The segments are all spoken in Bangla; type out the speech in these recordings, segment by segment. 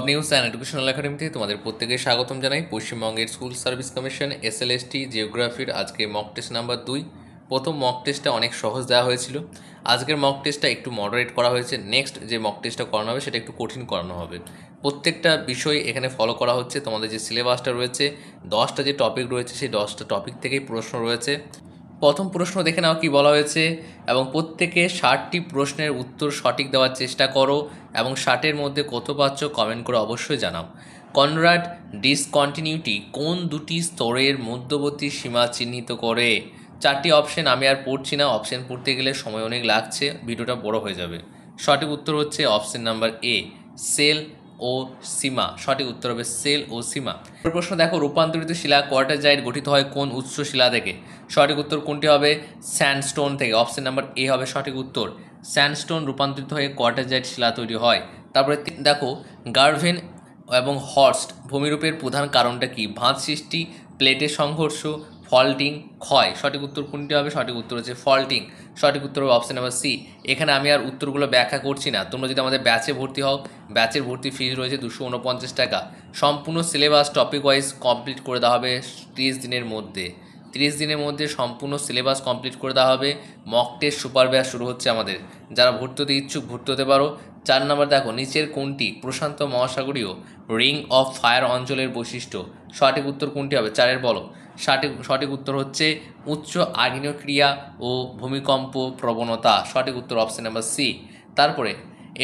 নিউজ অ্যান্ড এডুকেশনাল একাডেমিতে তোমাদের প্রত্যেকে স্বাগতম জানাই। পশ্চিমবঙ্গের স্কুল সার্ভিস কমিশন এসএলএসটি জিওগ্রাফির আজকে মক টেস্ট নাম্বার 2। প্রথম মক টেস্টটা অনেক সহজ দেওয়া হয়েছিল, আজকের মক টেস্টটা একটু মডারেট করা হয়েছে। নেক্সট যে মক টেস্টটা করানো হবে সেটা একটু কঠিন করানো হবে। প্রত্যেকটা বিষয় এখানে ফলো করা হচ্ছে। তোমাদের যে সিলেবাসটা রয়েছে, 10টা যে টপিক রয়েছে সেই 10টা টপিক থেকেই প্রশ্ন রয়েছে। প্রথম প্রশ্ন দেখে নাও কি বলা হয়েছে, এবং প্রত্যেকে 60টি প্রশ্নের উত্তর সঠিক দেওয়ার চেষ্টা করো এবং 60-এর মধ্যে কত পাচ্ছ কমেন্ট করে অবশ্যই জানাও। কনরাড ডিসকন্টিনিউটি কোন দুটি স্তরের মধ্যবর্তী সীমা চিহ্নিত করে? 4টি অপশন আমি আর পড়ছি না, অপশন পড়তে গেলে সময় অনেক লাগছে, ভিডিওটা বড় হয়ে যাবে। সঠিক উত্তর হচ্ছে অপশন নাম্বার এ, সেল ও সীমা। সঠিক উত্তর হবে সেল ও সীমা। প্রশ্ন দেখো, রূপান্তরিত শিলা কোয়ার্টাজাইট গঠিত হয় কোন উৎস শিলা থেকে? সঠিক উত্তর কোনটি হবে? স্যান্ডস্টোন থেকে। অপশন নাম্বার এ হবে সঠিক উত্তর। স্যান্ডস্টোন রূপান্তরিত হয়ে কোয়ার্টাজাইট শিলা তৈরি হয়। তারপরে দেখো, গার্ভেন এবং হর্স্ট ভূমিরূপের প্রধান কারণটা কি? ভাঁজ সৃষ্টি, প্লেটের সংঘর্ষ, ফল্টিং, ক্ষয়। সঠিক উত্তর কোনটি হবে? সঠিক উত্তর হচ্ছে ফল্টিং। সঠিক উত্তর হবে অপশন নাম্বার সি। এখানে আমি আর উত্তরগুলো ব্যাখ্যা করছি না। তোমরা যদি আমাদের ব্যাচে ভর্তি হও, ব্যাচের ভর্তি ফিস রয়েছে 249 টাকা। সম্পূর্ণ সিলেবাস টপিক ওয়াইজ কমপ্লিট করে দেওয়া হবে 30 দিনের মধ্যে। 30 দিনের মধ্যে সম্পূর্ণ সিলেবাস কমপ্লিট করে দেওয়া হবে। মক টেস্ট সুপার ব্যাচ শুরু হচ্ছে আমাদের। যারা ভর্তি হতে ইচ্ছুক ভর্তি হতে পারো। 4 নম্বর দেখো, নিচের কোনটি প্রশান্ত মহাসাগরীয় রিং অফ ফায়ার অঞ্চলের বৈশিষ্ট্য? সঠিক উত্তর কোনটি হবে? 4-এর বলো। সঠিক উত্তর হচ্ছে উচ্চ আগ্নেয়ক্রিয়া ও ভূমিকম্প প্রবণতা। সঠিক উত্তর অপশন নাম্বার সি। তারপরে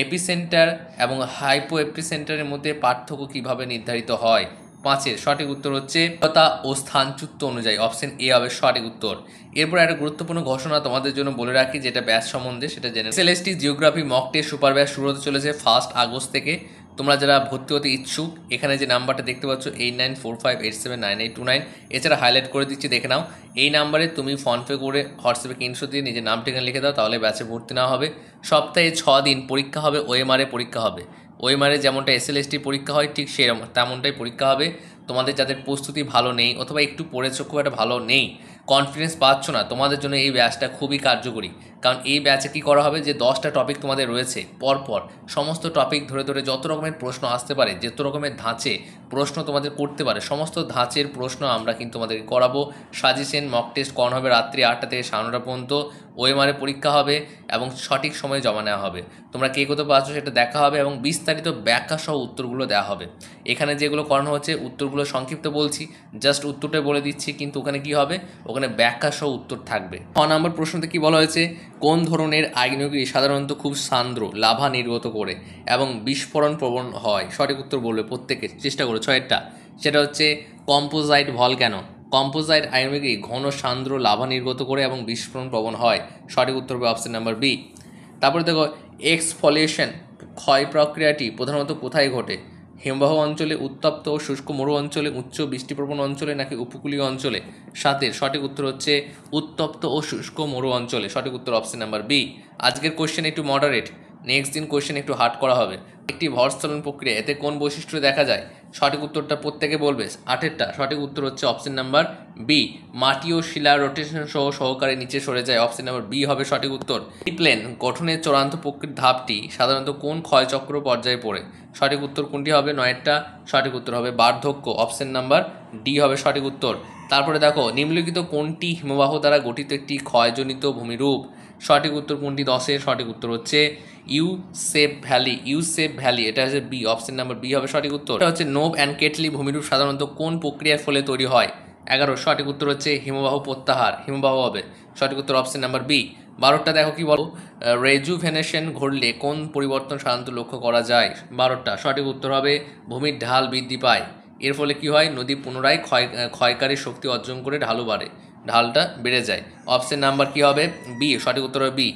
এপিসেন্টার এবং হাইপো এপিসেন্টারের মধ্যে পার্থক্য কিভাবে নির্ধারিত হয়? 5-এর সঠিক উত্তর হচ্ছে তা ও স্থানচ্যুত অনুযায়ী। অপশন এ হবে সঠিক উত্তর। এরপর একটা গুরুত্বপূর্ণ ঘোষণা তোমাদের জন্য বলে রাখি, যেটা ব্যাচ সম্বন্ধে সেটা জেনে। SLST geography mock test super batch শুরু হতে চলেছে 1 আগস্ট থেকে। তোমরা যারা ভর্তি হতে ইচ্ছুক, এখানে যে নাম্বারটা দেখতে পাচ্ছ 8945879829, এছাড়া হাইলাইট করে দিচ্ছি, দেখে নাও। এই নাম্বারে তুমি ফোনপে করে হোয়াটসঅ্যাপে স্ক্রিনশট দিয়ে নিজের নাম ঠিকানা লিখে দাও, তাহলে ব্যাচে ভর্তি নেওয়া হবে। সপ্তাহে 6 দিন পরীক্ষা হবে, ওএমআরে পরীক্ষা হবে। ওএমআরে যেমনটা এসএলএসটি পরীক্ষা হয় ঠিক সেরকম তেমনটাই পরীক্ষা হবে। তোমাদের যাদের প্রস্তুতি ভালো নেই অথবা একটু পড়েছো খুব একটা ভালো নেই, কনফিডেন্স পাচ্ছ না, তোমাদের জন্য এই ব্যাচটা খুবই কার্যকরী। কারণ এই ব্যাচে কী করা হবে, যে 10টা টপিক তোমাদের রয়েছে, পরপর সমস্ত টপিক ধরে ধরে যত রকমের প্রশ্ন আসতে পারে, যত রকমের ধাঁচে প্রশ্ন তোমাদের করতে পারে, সমস্ত ধাঁচের প্রশ্ন আমরা কিন্তু তোমাদেরকে করাবো। সাজেশন মক টেস্ট করানো হবে রাত্রি 8টা থেকে 9:30 পর্যন্ত। ওএমআরে পরীক্ষা হবে এবং সঠিক সময়ে জমা নেওয়া হবে। তোমরা কে কত পাচ্ছ সেটা দেখা হবে এবং বিস্তারিত ব্যাখ্যা সহ উত্তরগুলো দেওয়া হবে। এখানে যেগুলো করানো হচ্ছে উত্তরগুলো সংক্ষিপ্ত বলছি, জাস্ট উত্তরটা বলে দিচ্ছি, কিন্তু ওখানে কি হবে, ওখানে ব্যাখ্যা সহ উত্তর থাকবে। 6 নম্বর প্রশ্নতে কি বলা হয়েছে, কোন ধরনের আগ্নেয়গিরি সাধারণত খুব সান্দ্র লাভা নির্গত করে এবং বিস্ফোরণ প্রবণ হয়? সঠিক উত্তর বলবে প্রত্যেকে, চেষ্টা করো 6-এরটা। সেটা হচ্ছে কম্পোজাইট ভলক্যানো। কম্পোজাইট আগ্নেয়গিরি ঘন সান্দ্র লাভা নির্গত করে এবং বিস্ফোরণ প্রবণ হয়। সঠিক উত্তর হবে অপশন নাম্বার বি। তারপরে দেখো, এক্সফলিয়েশন ক্ষয় প্রক্রিয়াটি প্রধানত কোথায় ঘটে? হিমবাহ অঞ্চলে, উত্তপ্ত ও শুষ্ক মরু অঞ্চলে, উচ্চ বৃষ্টিপ্রবণ অঞ্চলে, নাকি উপকূলীয় অঞ্চলে? 7-এর সঠিক উত্তর হচ্ছে উত্তপ্ত ও শুষ্ক মরু অঞ্চলে। সঠিক উত্তর অপশন নাম্বার বি। আজকের কোশ্চেন একটু মডারেট, নেক্সট দিন কোশ্চেন একটু হার্ড করা হবে। একটি ভরস্থলন প্রক্রিয়া, এতে কোন বৈশিষ্ট্য দেখা যায়? সঠিক উত্তরটা প্রত্যেকে বলবে। 8-এরটা সঠিক উত্তর হচ্ছে অপশন নাম্বার বি, মাটি ও শিলা রোটেশন সহ সহকারে নিচে সরে যায়। অপশন নাম্বার বি হবে সঠিক উত্তর। এই প্লেন গঠনের চূড়ান্ত প্রক্রিয়ার ধাপটি সাধারণত কোন ক্ষয়চক্র পর্যায়ে পড়ে? সঠিক উত্তর কোনটি হবে? 9-এরটা সঠিক উত্তর হবে বার্ধক্য। অপশন নাম্বার ডি হবে সঠিক উত্তর। তারপরে দেখো, নিম্নলিখিত কোনটি হিমবাহ দ্বারা গঠিত একটি ক্ষয়জনিত ভূমিরূপ? সঠিক উত্তর কোনটি? 10-এর সঠিক উত্তর হচ্ছে U shape valley. U shape valley, এটা হচ্ছে বি। অপশন নাম্বার বি হবে সঠিক উত্তর। এটা হচ্ছে নোব অ্যান্ড কেটলি ভূমিরূপ সাধারণত কোন প্রক্রিয়ার ফলে তৈরি হয়? 11 সঠিক উত্তর হচ্ছে হিমবাহ প্রত্যাহার। হিমবাহ হবে সঠিক উত্তর অপশন নাম্বার বি। 12টা দেখো কি বলো, রেজুভেনেশন ঘটলে কোন পরিবর্তন সাধারণত লক্ষ্য করা যায়? 12টা সঠিক উত্তর হবে ভূমির ঢাল বৃদ্ধি পায়। এর ফলে কি হয়, নদী পুনরায় ক্ষয়কারী শক্তি অর্জন করে ঢালু বাড়ে, ঢালটা বেড়ে যায়। অপশন নাম্বার কি হবে? বি। সঠিক উত্তর হবে বি।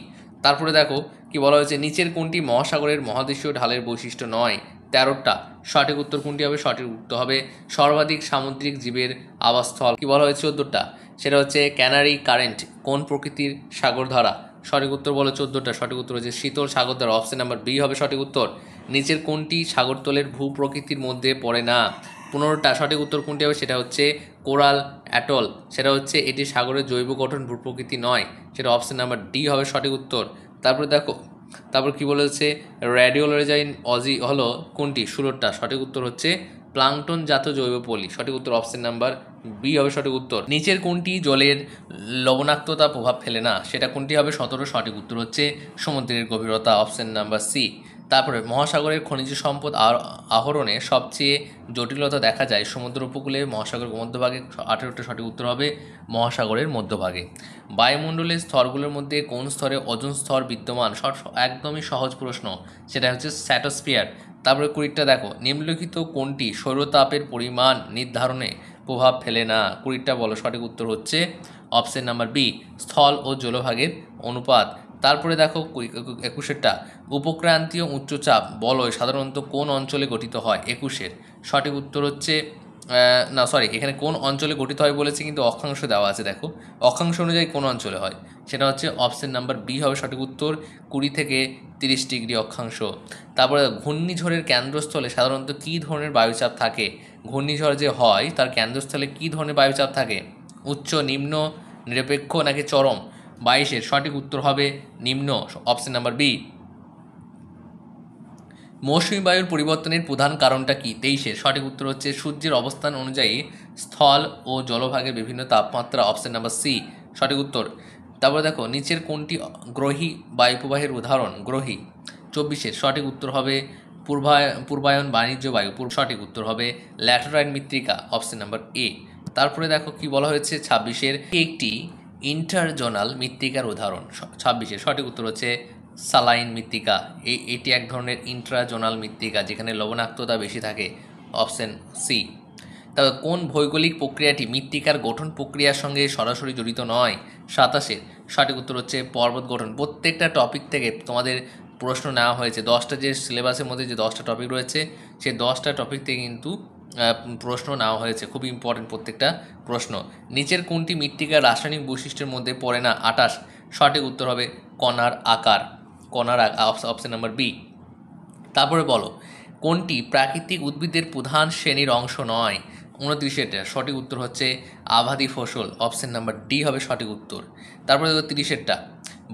তারপরে দেখো কি বলা হয়েছে, নিচের কোনটি মহাসাগরের মহাদেশীয় ঢালের বৈশিষ্ট্য নয়? 13টা সঠিক উত্তর কোনটি হবে? সঠিক উত্তর হবে সর্বাধিক সামুদ্রিক জীবের আবাসস্থল। কি বলা হয়েছে 14টা, সেটা হচ্ছে ক্যানারি কারেন্ট কোন প্রকৃতির সাগরধারা? সঠিক উত্তর বলো 14টা সঠিক উত্তর হচ্ছে শীতল সাগরধারা। অপশন নাম্বার বি হবে সঠিক উত্তর। নিচের কোনটি সাগরতলের ভূ প্রকৃতির মধ্যে পড়ে না? 15টা সঠিক উত্তর কোনটি হবে? সেটা হচ্ছে কোরাল অ্যাটল। সেটা হচ্ছে এটি সাগরের জৈব গঠন ভূ প্রকৃতি নয়, সেটা অপশন নাম্বার ডি হবে সঠিক উত্তর। তারপরে দেখো, তারপর কি বলেছে, রেডিওলজাইন অজি হলো কোনটি? 16টা। সঠিক উত্তর হচ্ছে প্লাঙ্কটন জাত জৈব পলি। সঠিক উত্তর অপশন নাম্বার বি হবে সঠিক উত্তর। নিচের কোনটি জলের লবণাক্ততা প্রভাব ফেলে না? সেটা কোনটি হবে? 17। সঠিক উত্তর হচ্ছে সমুদ্রের গভীরতা, অপশন নাম্বার সি। তারপরে মহাসাগরের খনিজ সম্পদ আহরণে সবচেয়ে জটিলতা দেখা যায় সমুদ্র উপকূলে, মহাসাগরের মধ্যভাগে। 18টা সঠিক উত্তর হবে মহাসাগরের মধ্যভাগে। বায়ুমণ্ডলের স্তরগুলোর মধ্যে কোন স্তরে ওজোন স্তর বিদ্যমান? একদমই সহজ প্রশ্ন, সেটা হচ্ছে স্ট্র্যাটোস্ফিয়ার। তারপরে 20টা দেখো, নিম্নলিখিত কোনটি সৌরতাপের পরিমাণ নির্ধারণে প্রভাব ফেলে না? 20টা বলো। সঠিক উত্তর হচ্ছে অপশন নাম্বার বি, স্থল ও জলভাগের অনুপাত। তারপরে দেখো 21টা, উপক্রান্তীয় উচ্চচাপ বলয় সাধারণত কোন অঞ্চলে গঠিত হয়? 21-এর সঠিক উত্তর হচ্ছে না সরি, এখানে কোন অঞ্চলে গঠিত হয় বলেছে, কিন্তু অক্ষাংশ দেওয়া আছে। দেখো অক্ষাংশ অনুযায়ী কোন অঞ্চলে হয়, সেটা হচ্ছে অপশন নাম্বার বি হবে সঠিক উত্তর, 20 থেকে 30 ডিগ্রি অক্ষাংশ। তারপরে ঘূর্ণিঝড়ের কেন্দ্রস্থলে সাধারণত কী ধরনের বায়ুচাপ থাকে? ঘূর্ণিঝড় যে হয় তার কেন্দ্রস্থলে কী ধরনের বায়ুচাপ থাকে? উচ্চ, নিম্ন, নিরপেক্ষ নাকি চরম? 22-এর সঠিক উত্তর হবে নিম্ন, অপশন নাম্বার বি। মৌসুমী বায়ুর পরিবর্তনের প্রধান কারণটা কি? 23-এর সঠিক উত্তর হচ্ছে সূর্যের অবস্থান অনুযায়ী স্থল ও জলভাগের বিভিন্ন তাপমাত্রা, অপশন নাম্বার সি সঠিক উত্তর। তারপরে দেখো, নিচের কোনটি গ্রহী বায়ুপ্রবাহের উদাহরণ? গ্রহী। 24-এর সঠিক উত্তর হবে পূর্বায়ন বাণিজ্য বায়ু। সঠিক উত্তর হবে ল্যাটেরাইট মৃত্তিকা, অপশন নাম্বার এ। তারপরে দেখো কি বলা হয়েছে 26-এর, একটি ইন্টারজোনাল মৃত্তিকার উদাহরণ। 26-এর সঠিক উত্তর হচ্ছে সালাইন মৃত্তিকা। এটি এক ধরনের ইন্ট্রাজোনাল মৃত্তিকা যেখানে লবণাক্ততা বেশি থাকে, অপশন সি। তবে কোন ভৌগোলিক প্রক্রিয়াটি মৃত্তিকার গঠন প্রক্রিয়ার সঙ্গে সরাসরি জড়িত নয়? 27-এর সঠিক উত্তর হচ্ছে পর্বত গঠন। প্রত্যেকটা টপিক থেকে তোমাদের প্রশ্ন নেওয়া হয়েছে, 10টা যে সিলেবাসের মধ্যে যে 10টা টপিক রয়েছে সেই 10টা টপিক থেকে কিন্তু প্রশ্ন নেওয়া হয়েছে, খুবই ইম্পর্টেন্ট প্রত্যেকটা প্রশ্ন। নিচের কোনটি মৃত্তিকার রাসায়নিক বৈশিষ্ট্যের মধ্যে পড়ে না? 28 সঠিক উত্তর হবে কণার আকার, অপশন নাম্বার বি। তারপরে বলো, কোনটি প্রাকৃতিক উদ্ভিদের প্রধান শ্রেণীর অংশ নয়? 29-এরটা সঠিক উত্তর হচ্ছে আবাদি ফসল, অপশন নাম্বার ডি হবে সঠিক উত্তর। তারপরে দেখো 30-এরটা,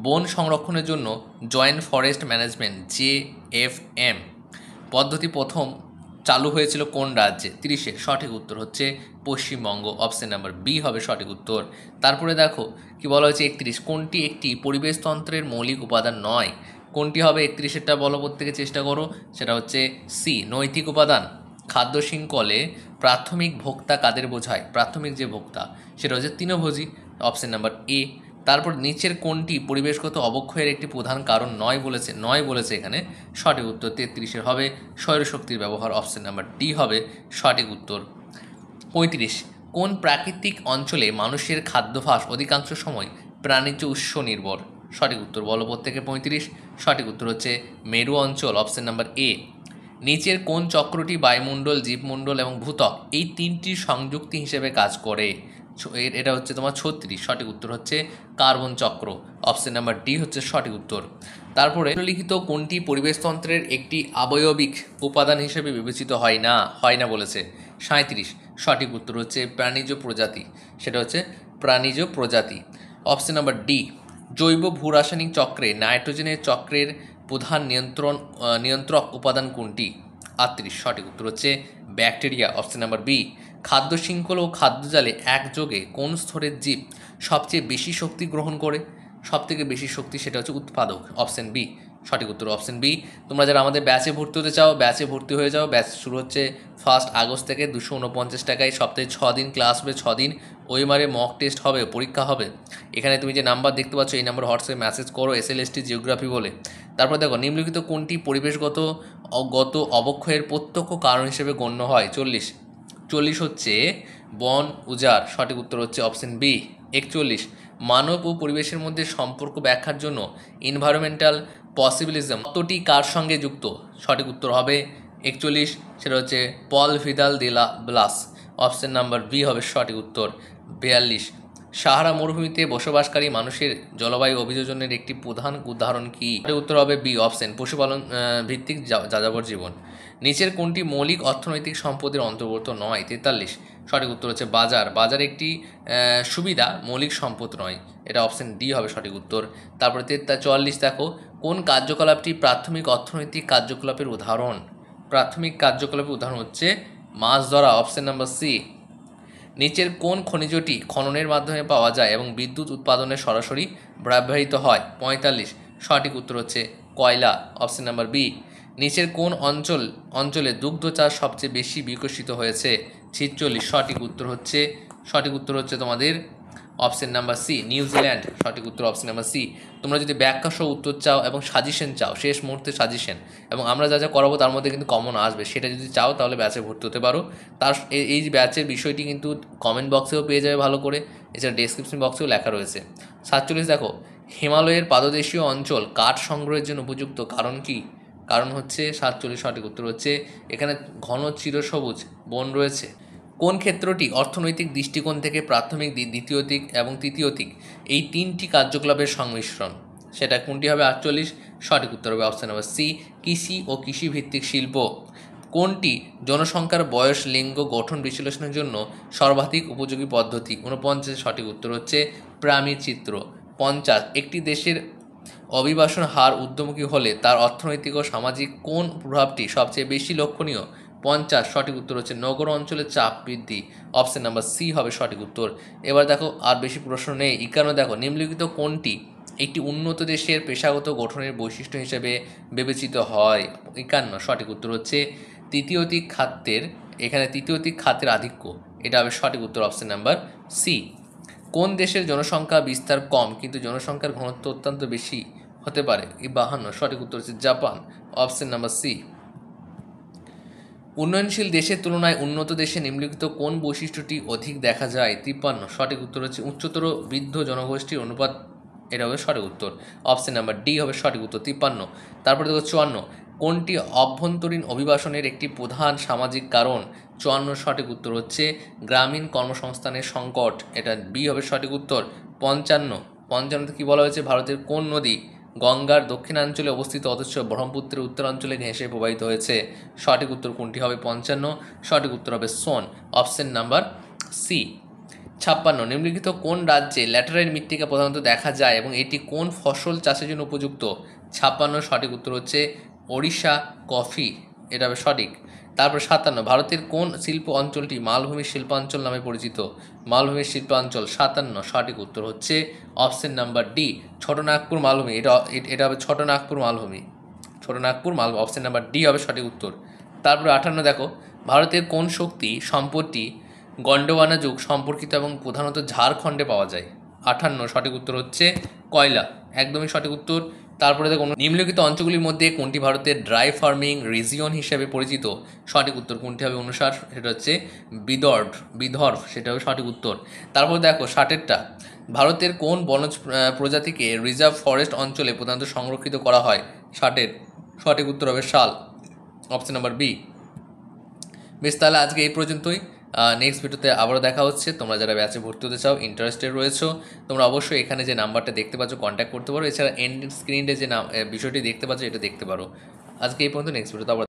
বন সংরক্ষণের জন্য জয়েন্ট ফরেস্ট ম্যানেজমেন্ট JFM পদ্ধতি প্রথম চালু হয়েছিল কোন রাজ্যে? 30-এর সঠিক উত্তর হচ্ছে পশ্চিমবঙ্গ, অপশন নাম্বার বি হবে সঠিক উত্তর। তারপরে দেখো কি বলা হয়েছে 31, কোনটি একটি পরিবেশতন্ত্রের মৌলিক উপাদান নয়? কোনটি হবে? 31-এরটা বলো, প্রত্যেকে চেষ্টা করো। সেটা হচ্ছে সি, নৈতিক উপাদান। খাদ্য শৃঙ্খলে প্রাথমিক ভোক্তা কাদের বোঝায়? প্রাথমিক যে ভোক্তা সেটা হচ্ছে তৃণভোজী, অপশন নাম্বার এ। তারপর নিচের কোনটি পরিবেশগত অবক্ষয়ের একটি প্রধান কারণ নয় বলেছে এখানে? সঠিক উত্তর 33-এর হবে সৌরশক্তির ব্যবহার, অপশন নাম্বার ডি হবে সঠিক উত্তর। 35, কোন প্রাকৃতিক অঞ্চলে মানুষের খাদ্যাভ্যাস অধিকাংশ সময় প্রাণীজ উৎস নির্ভর? সঠিক উত্তর বলো প্রত্যেকে। 35 সঠিক উত্তর হচ্ছে মেরু অঞ্চল, অপশন নাম্বার এ। নিচের কোন চক্রটি বায়ুমণ্ডল, জীবমণ্ডল এবং ভূত্বক এই তিনটির সংযুক্তি হিসেবে কাজ করে? এটা হচ্ছে তোমার 36, সঠিক উত্তর হচ্ছে কার্বন চক্র, অপশন নাম্বার ডি হচ্ছে সঠিক উত্তর। তারপরে লিখিত কোনটি পরিবেশতন্ত্রের একটি আবয়বিক উপাদান হিসেবে বিবেচিত হয় না বলেছে? 37, সঠিক উত্তর হচ্ছে প্রাণীজ প্রজাতি, সেটা হচ্ছে প্রাণীজ প্রজাতি, অপশন নাম্বার ডি। জৈব ভূরাসায়নিক চক্রে নাইট্রোজেনের চক্রের প্রধান নিয়ন্ত্রক উপাদান কোনটি? 38, সঠিক উত্তর হচ্ছে ব্যাকটেরিয়া, অপশন নাম্বার বি। খাদ্য শৃঙ্খল ও খাদ্যজালে একযোগে কোন স্তরের জীব সবচেয়ে বেশি শক্তি গ্রহণ করে? সবথেকে বেশি শক্তি সেটা হচ্ছে উৎপাদক, অপশন বি সঠিক উত্তর, অপশন বি। তোমরা যারা আমাদের ব্যাচে ভর্তি হতে চাও, ব্যাচে ভর্তি হয়ে যাও। ব্যাচ শুরু হচ্ছে 1 আগস্ট থেকে, 249 টাকায় সপ্তাহে 6 দিন ক্লাস হবে। 6 দিন ওইমারে মক টেস্ট হবে, পরীক্ষা হবে। এখানে তুমি যে নাম্বার দেখতে পাচ্ছ এই নাম্বার হোয়াটসঅ্যাপে মেসেজ করো SLST জিওগ্রাফি বলে। তারপর দেখো, নিম্নলিখিত কোনটি পরিবেশগত অবক্ষয়ের প্রত্যক্ষ কারণ হিসেবে গণ্য হয়? 40 হচ্ছে বন উজাড়, সঠিক উত্তর হচ্ছে অপশন বি 41। মানব ও পরিবেশের মধ্যে সম্পর্ক ব্যাখ্যার জন্য এনভায়রনমেন্টাল পসিবিলিজম তত্ত্বটি কার সঙ্গে যুক্ত? সঠিক উত্তর হবে 41, সেটা হচ্ছে পল ভিদাল দে লা ব্লাস, অপশন নাম্বার বি হবে সঠিক উত্তর। 42, সাহারা মরুভূমিতে বসবাসকারী মানুষের জলবায়ু অভিযোজনের একটি প্রধান উদাহরণ কি? উত্তর হবে বি অপশন, পশুপালন ভিত্তিক যাযাবর জীবন। নিচের কোনটি মৌলিক অর্থনৈতিক সম্পদের অন্তর্ভুক্ত নয়? 43, সঠিক উত্তর হচ্ছে বাজার একটি সুবিধা, মৌলিক সম্পদ নয়, এটা অপশন ডি হবে সঠিক উত্তর। তারপরে 44, দেখো কোন কার্যকলাপটি প্রাথমিক অর্থনৈতিক কার্যকলাপের উদাহরণ? প্রাথমিক কার্যকলাপের উদাহরণ হচ্ছে মাছ ধরা, অপশন নাম্বার সি। নিচের কোন খনিজটি খননের মাধ্যমে পাওয়া যায় এবং বিদ্যুৎ উৎপাদনে সরাসরি ব্যবহৃত হয়? 45। সঠিক উত্তর হচ্ছে কয়লা, অপশন নাম্বার বি। নিচের কোন অঞ্চলে দুগ্ধ চাষ সবচেয়ে বেশি বিকশিত হয়েছে? 46। সঠিক উত্তর হচ্ছে তোমাদের অপশন নাম্বার সি, নিউজিল্যান্ড। সঠিক উত্তর অপশন নাম্বার সি। তোমরা যদি ব্যাখ্যা সহ উত্তর চাও এবং সাজেশন চাও, শেষ মুহূর্তে সাজেশন, এবং আমরা যা যা করাবো তার মধ্যে কিন্তু কমন আসবে, সেটা যদি চাও তাহলে ব্যাচে ভর্তি হতে পারো। এই ব্যাচের বিষয়টি কিন্তু কমেন্ট বক্সেও পেয়ে যাবে ভালো করে, এছাড়া ডেসক্রিপশন বক্সেও লেখা রয়েছে। 47 দেখো, হিমালয়ের পাদদেশীয় অঞ্চল কাঠ সংগ্রহের জন্য উপযুক্ত কারণ কি? কারণ হচ্ছে 47। সঠিক উত্তর হচ্ছে এখানে ঘন চিরসবুজ বন রয়েছে। কোন ক্ষেত্রটি অর্থনৈতিক দৃষ্টিকোণ থেকে প্রাথমিক, দ্বিতীয়তিক এবং তৃতীয়তিক এই তিনটি কার্যকলাপের সংমিশ্রণ? সেটা কোনটি হবে? 48। সঠিক উত্তর হবে অপশন নাম্বার সি, কৃষি ও কৃষিভিত্তিক শিল্প। কোনটি জনসংখ্যার বয়স, লিঙ্গ, গঠন বিশ্লেষণের জন্য সর্বাধিক উপযোগী পদ্ধতি? 49। সঠিক উত্তর হচ্ছে পিরামিড চিত্র। 50। একটি দেশের অভিবাসন হার ঊর্ধ্বমুখী হলে তার অর্থনৈতিক ও সামাজিক কোন প্রভাবটি সবচেয়ে বেশি লক্ষণীয়? 50। সঠিক উত্তর হচ্ছে নগর অঞ্চলে চাপ বৃদ্ধি, অপশন নাম্বার সি হবে সঠিক উত্তর। এবার দেখো আর বেশি প্রশ্ন নেই। 51 দেখো, নিম্নলিখিত কোনটি একটি উন্নত দেশের পেশাগত গঠনের বৈশিষ্ট্য হিসেবে বিবেচিত হয়? 51। সঠিক উত্তর হচ্ছে তৃতীয়তিক খাতের, এখানে তৃতীয়তিক খাতের আধিক্য, এটা হবে সঠিক উত্তর অপশন নাম্বার সি। কোন দেশের জনসংখ্যা বিস্তার কম কিন্তু জনসংখ্যার ঘনত্ব অত্যন্ত বেশি হতে পারে? 52। সঠিক উত্তর হচ্ছে জাপান, অপশন নাম্বার সি। উন্নয়নশীল দেশের তুলনায় উন্নত দেশে নিম্নলিখিত কোন বৈশিষ্ট্যটি অধিক দেখা যায়? 53। সঠিক উত্তর হচ্ছে উচ্চতর বৃদ্ধ জনগোষ্ঠীর অনুপাত, এটা হবে সঠিক উত্তর, অপশন নাম্বার ডি হবে সঠিক উত্তর 53। তারপরে দেখো 54, কোনটি অভ্যন্তরীণ অভিবাসনের একটি প্রধান সামাজিক কারণ? 54 সঠিক উত্তর হচ্ছে গ্রামীণ কর্মসংস্থানের সংকট, এটা বি হবে সঠিক উত্তর। 55 কি বলা হয়েছে? ভারতের কোন নদী গঙ্গার দক্ষিণাঞ্চলে অবস্থিত অথচ ব্রহ্মপুত্রের উত্তরাঞ্চলে ঘেঁষে প্রবাহিত হয়েছে? সঠিক উত্তর কোনটি হবে? 55। সঠিক উত্তর হবে সোন, অপশন নাম্বার সি। 56, নিম্নলিখিত কোন রাজ্যে ল্যাটেরাইট মৃত্তিকা প্রধানত দেখা যায় এবং এটি কোন ফসল চাষের জন্য উপযুক্ত? 56 সঠিক উত্তর হচ্ছে ওড়িশা, কফি, এটা হবে সঠিক। তারপর 57, ভারতের কোন শিল্প অঞ্চলটি মালভূমির শিল্পাঞ্চল নামে পরিচিত? মালভূমির শিল্পাঞ্চল 57 সঠিক উত্তর হচ্ছে অপশন নাম্বার ডি, ছোটনাগপুর মালভূমি, এটা হবে ছোটনাগপুর মালভূমি, অপশন নাম্বার ডি হবে সঠিক উত্তর। তারপরে 58 দেখো, ভারতের কোন শক্তি সম্পদটি গন্ডোয়ানা যুগ সম্পর্কিত এবং প্রধানত ঝাড়খণ্ডে পাওয়া যায়? 58 সঠিক উত্তর হচ্ছে কয়লা, একদমই সঠিক উত্তর। তারপরে দেখো, নিম্নলিখিত অঞ্চলগুলির মধ্যে কোনটি ভারতের ড্রাই ফার্মিং রিজিয়ন হিসেবে পরিচিত? সঠিক উত্তর কোনটি হবে? 59, সেটা হচ্ছে বিদর্ভ, সেটা হবে সঠিক উত্তর। তারপর দেখো 60টা, ভারতের কোন বনজ প্রজাতিকে রিজার্ভ ফরেস্ট অঞ্চলে প্রধানত সংরক্ষিত করা হয়? 60-এর সঠিক উত্তর হবে শাল, অপশন নাম্বার বি। বেশ, তাহলে আজকে এই পর্যন্তই। নেক্সট ভিডিওতে আবারও দেখা হচ্ছে। তোমরা যারা ব্যাচে ভর্তি হতে চাও, ইন্টারেস্টেড রয়েছো, তোমরা অবশ্যই এখানে যে নাম্বারটা দেখতে পাচ্ছ কন্ট্যাক্ট করতে পারো। এছাড়া এন্ড স্ক্রিনে যে বিষয়টি দেখতে পাচ্ছ এটা দেখতে পারো। আজকে এই পর্যন্ত, নেক্সট ভিডিওতে আবার